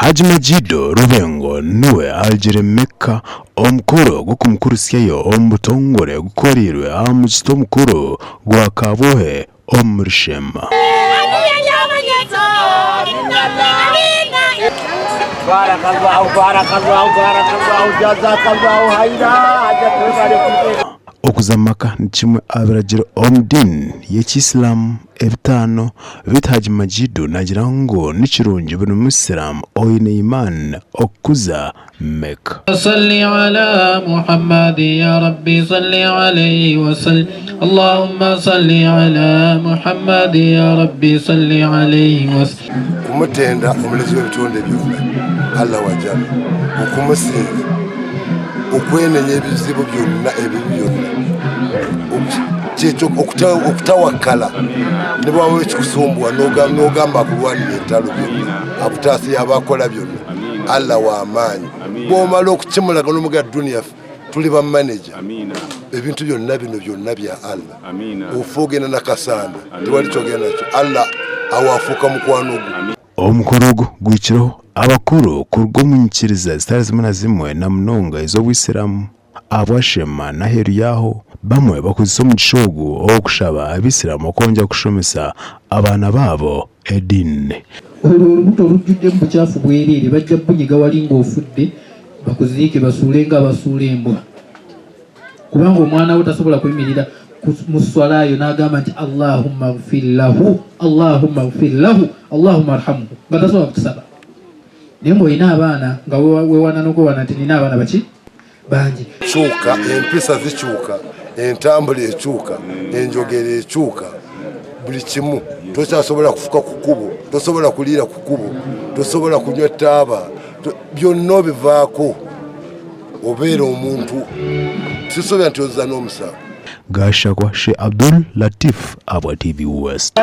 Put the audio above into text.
Haji Majido Rubengo niwe aljire Mecca omukuru gukumkurusyayo omutongore gukorirwe amukito mukuru gwa Kabohe omurishema. Okuzamaka nikimwe abiragiro omudini y'Ekisilamu ebitano bita Haji Majido nagira ngo nikirungi buri Muslimu oyine imani okuza Mecca. Salli ala Muhammad ya Rabbi salli alayhi wa sallim. Allahumma salli ala Muhammad ya Rabbi salli alayhi wa sallim. Kumutenda omulezi w'ebitonde byonna Allah wajalla okumusinza okwenenya ebizibu byonna ebibi byonna okutawakkala ne bwaba ekikusumbuwa n'ogamba akulwanira entalo byonna akutaasiya abakola byonna Allah w'amaanyi bw'omala okukimulaga n'omuga duniya tuli bamaneja ebintu byonna bino byonna bya Allah ofa ogenda nakasanda tewali kyogenda nakyo Allah awafuuka mukwano gwo. Omukoro gwikiraho abakuru kurwo mu nyikiriza zitari zimwe na zimwe na munonga iz'Obuyisilamu abashema naheru yaho bamwe bakozesa mu kishogo okushaba abisilamu okongera kushomesa abana babo edini. Olubuto olujjudde mu bukyafu bwerere bajja bunyiga wali ng'ofudde bakuziike basuule nga basuula embwa kubanga omwana we tasobola kuyimirira mu swalayo n'agamba nti Allahumma ighfir lahu Allahumma ighfir lahu Allahumma arhamhu nga tasobola kutusaba. Naye ng'olina abaana nga weewana n'okwewana nti nina abaana baki bangi. Kyuka empisa zikyuka, entambula ekyuka, enjogera ekyuka, buli kimu tokyasobola kufuka ku kkubo, tosobola kuliira ku kkubo, tosobola kunywa ettaaba, byonna obivaako obeera omuntu sisobya nti ozza n'omusawo. Gashakwa Sheikh Abdul Latif Abwa TV West.